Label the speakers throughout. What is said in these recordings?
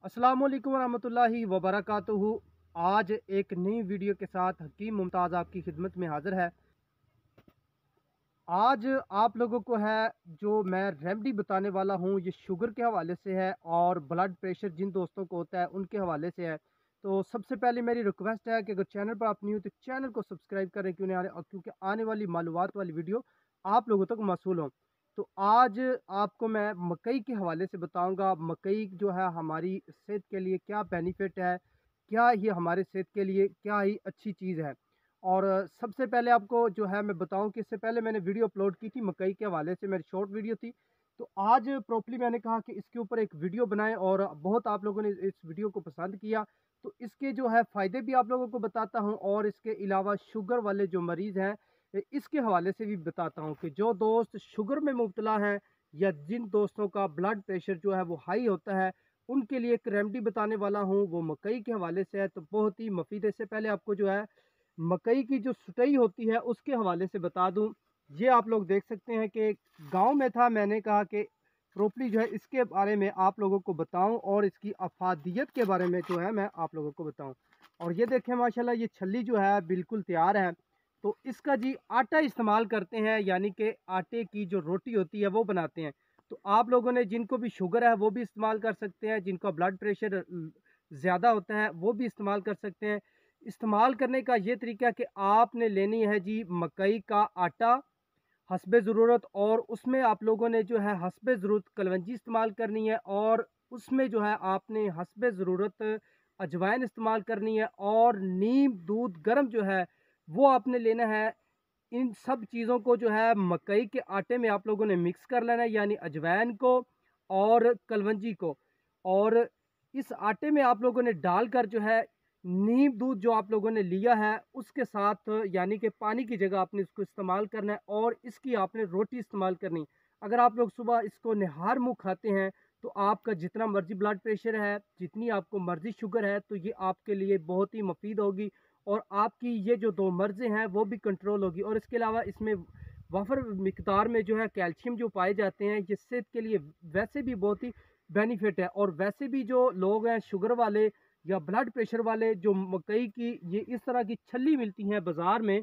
Speaker 1: अस्सलाम वालेकुम रहमतुल्लाहि व बरकातुहू। आज एक नई वीडियो के साथ हकीम मुमताज़ आपकी खिदमत में हाज़िर है। आज आप लोगों को है जो मैं रेमेडी बताने वाला हूँ, ये शुगर के हवाले से है और ब्लड प्रेशर जिन दोस्तों को होता है उनके हवाले से है। तो सबसे पहले मेरी रिक्वेस्ट है कि अगर चैनल पर आप न्यू हो तो चैनल को सब्सक्राइब करें, क्योंकि आने वाली मालूमात वाली वीडियो आप लोगों तक मौसूल हो। तो आज आपको मैं मकई के हवाले से बताऊंगा, मकई जो है हमारी सेहत के लिए क्या बेनिफिट है, क्या ये हमारे सेहत के लिए क्या ही अच्छी चीज़ है। और सबसे पहले आपको जो है मैं बताऊं कि इससे पहले मैंने वीडियो अपलोड की थी मकई के हवाले से, मेरी शॉर्ट वीडियो थी। तो आज प्रॉपरली मैंने कहा कि इसके ऊपर एक वीडियो बनाएं और बहुत आप लोगों ने इस वीडियो को पसंद किया। तो इसके जो है फ़ायदे भी आप लोगों को बताता हूं और इसके अलावा शुगर वाले जो मरीज़ हैं इसके हवाले से भी बताता हूं कि जो दोस्त शुगर में मुब्तला हैं या जिन दोस्तों का ब्लड प्रेशर जो है वो हाई होता है, उनके लिए एक रेमेडी बताने वाला हूँ, वो मकई के हवाले से है। तो बहुत ही मुफीद है। इससे पहले आपको जो है मकई की जो सुटई होती है उसके हवाले से बता दूं। ये आप लोग देख सकते हैं कि गांव में था, मैंने कहा कि प्रॉपर्ली जो है इसके बारे में आप लोगों को बताऊं और इसकी अफादियत के बारे में जो है मैं आप लोगों को बताऊं। और ये देखें माशाल्लाह, ये छल्ली जो है बिल्कुल तैयार है। तो इसका जी आटा इस्तेमाल करते हैं, यानी कि आटे की जो रोटी होती है वो बनाते हैं। तो आप लोगों ने जिनको भी शुगर है वो भी इस्तेमाल कर सकते हैं, जिनका ब्लड प्रेशर ज़्यादा होता है वो भी इस्तेमाल कर सकते हैं। इस्तेमाल करने का ये तरीका कि आपने लेनी है जी मकई का आटा हस्बे ज़रूरत, और उसमें आप लोगों ने जो है हस्बे ज़रूरत कलवंजी इस्तेमाल करनी है, और उसमें जो है आपने हस्बे ज़रूरत अजवाइन इस्तेमाल करनी है, और नीम दूध गर्म जो है वो आपने लेना है। इन सब चीज़ों को जो है मकई के आटे में आप लोगों ने मिक्स कर लेना है, यानी अजवाइन को और कलवंजी को। और इस आटे में आप लोगों ने डालकर जो है नीम दूध जो आप लोगों ने लिया है उसके साथ, यानी कि पानी की जगह आपने इसको इस्तेमाल करना है और इसकी आपने रोटी इस्तेमाल करनी। अगर आप लोग सुबह इसको निहार मुँह खाते हैं तो आपका जितना मर्जी ब्लड प्रेशर है, जितनी आपको मर्जी शुगर है, तो ये आपके लिए बहुत ही मुफीद होगी और आपकी ये जो दो मर्ज़ें हैं वो भी कंट्रोल होगी। और इसके अलावा इसमें वफ़र मिकदार में जो है कैल्शियम जो पाए जाते हैं, ये सेहत के लिए वैसे भी बहुत ही बेनिफिट है। और वैसे भी जो लोग हैं शुगर वाले या ब्लड प्रेशर वाले, जो मकई की ये इस तरह की छल्ली मिलती हैं बाज़ार में,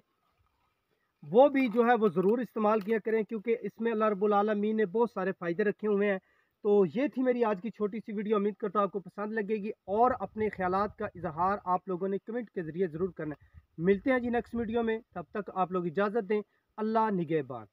Speaker 1: वो भी जो है वो ज़रूर इस्तेमाल किया करें, क्योंकि इसमें अल्लाह रब्बुल आलमीन ने बहुत सारे फ़ायदे रखे हुए हैं। तो ये थी मेरी आज की छोटी सी वीडियो, उम्मीद करता हूँ आपको पसंद लगेगी और अपने ख्यालात का इजहार आप लोगों ने कमेंट के ज़रिए ज़रूर करना है। मिलते हैं जी नेक्स्ट वीडियो में, तब तक आप लोग इजाज़त दें। अल्लाह निगहबान।